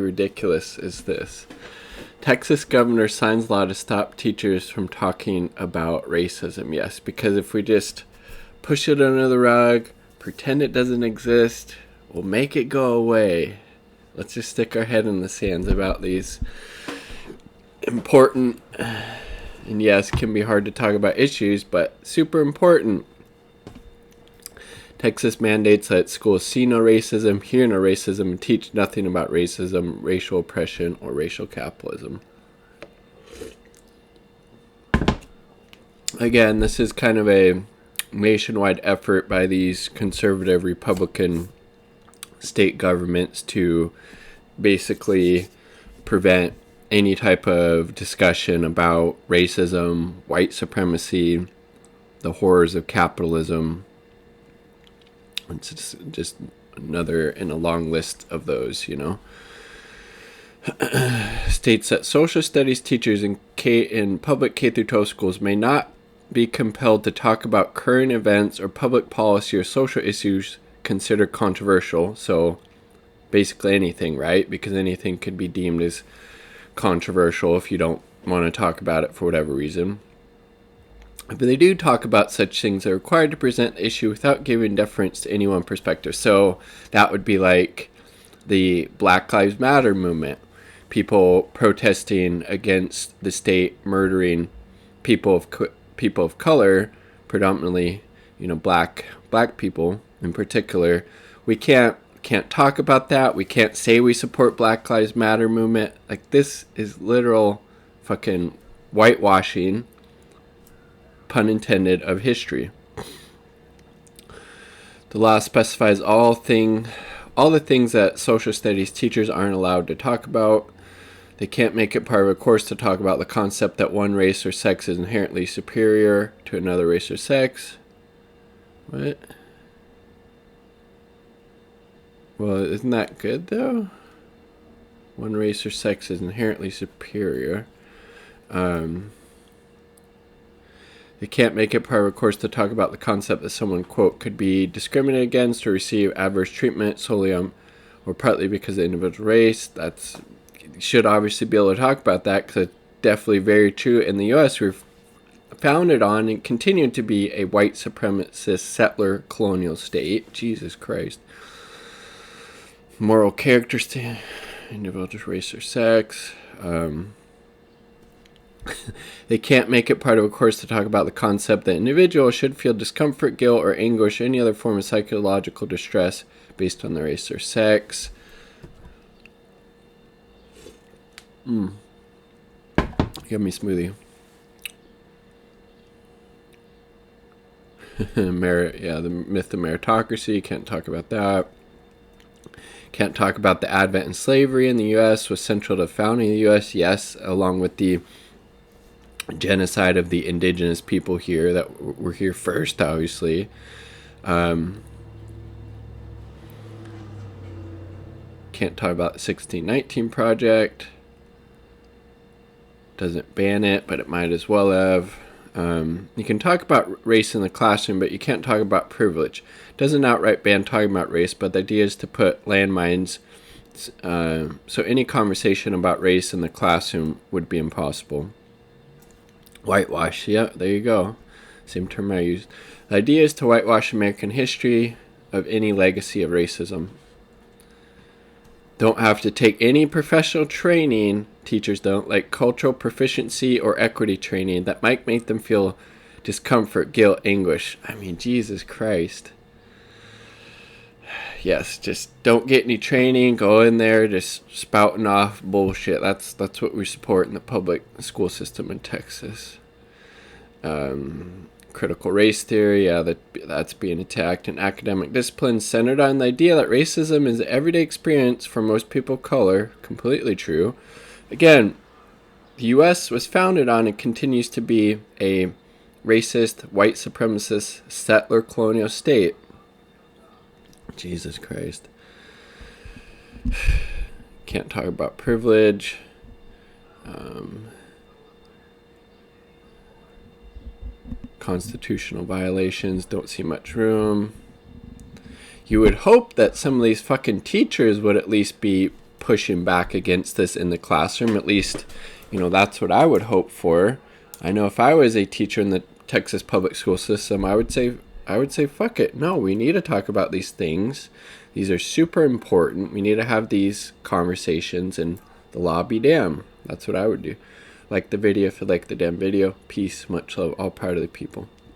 ridiculous is this? Texas governor signs law to stop teachers from talking about racism. Yes, because if we just push it under the rug, pretend it doesn't exist, we'll make it go away. Let's just stick our head in the sands about these important, and yes, can be hard to talk about issues, but super important. Texas mandates that schools see no racism, hear no racism, and teach nothing about racism, racial oppression, or racial capitalism. Again, this is kind of a nationwide effort by these conservative Republican state governments to basically prevent any type of discussion about racism, white supremacy, the horrors of capitalism. It's just another in a long list of those, you know. States that social studies teachers in public K through 12 schools may not be compelled to talk about current events or public policy or social issues considered controversial. So basically anything, right? Because anything could be deemed as controversial if you don't want to talk about it for whatever reason. But they do talk about such things. They're required to present the issue without giving deference to any one perspective. So that would be like the Black Lives Matter movement. People protesting against the state murdering people of color, predominantly, you know, black people in particular. We can't talk about that. We can't say we support Black Lives Matter movement. Like, this is literal fucking whitewashing, pun intended, of history. The law specifies all the things that social studies teachers aren't allowed to talk about. They can't make it part of a course to talk about the concept that one race or sex is inherently superior to another race or sex. What? Well, isn't that good, though? One race or sex is inherently superior. They can't make it part of a course to talk about the concept that someone, quote, could be discriminated against or receive adverse treatment solely on or partly because of the individual race. Should obviously be able to talk about that, because it's definitely very true. In the U.S., we're founded on and continue to be a white supremacist settler colonial state. Jesus Christ. Moral character individual race or sex. They can't make it part of a course to talk about the concept that individuals should feel discomfort, guilt, or anguish, or any other form of psychological distress based on their race or sex. Yummy smoothie. The myth of meritocracy. Can't talk about that. Can't talk about the advent and slavery in the U.S. was central to founding the U.S. Yes, along with the genocide of the indigenous people here that were here first, obviously. Can't talk about the 1619 Project. Doesn't ban it, but it might as well have. You can talk about race in the classroom, but you can't talk about privilege. Doesn't outright ban talking about race, but the idea is to put landmines. So any conversation about race in the classroom would be impossible. Whitewash, yeah, there you go. Same term I used. The idea is to whitewash American history of any legacy of racism. Don't have to take any professional training. Teachers don't, like cultural proficiency or equity training that might make them feel discomfort, guilt, anguish. I mean, Jesus Christ. Yes, just don't get any training. Go in there just spouting off bullshit. That's what we support in the public school system in Texas. Critical race theory, yeah, that's being attacked. And academic disciplines centered on the idea that racism is an everyday experience for most people of color. Completely true. Again, the U.S. was founded on and continues to be a racist, white supremacist, settler colonial state. Jesus Christ. Can't talk about privilege. Constitutional violations, don't see much room. You would hope that some of these fucking teachers would at least be pushing back against this in the classroom. At least, that's what I would hope for. I know if I was a teacher in the Texas public school system, I would say, fuck it. No, we need to talk about these things. These are super important. We need to have these conversations, and the law be damned. That's what I would do. Like the video if you like the damn video. Peace, much love, all part of the people.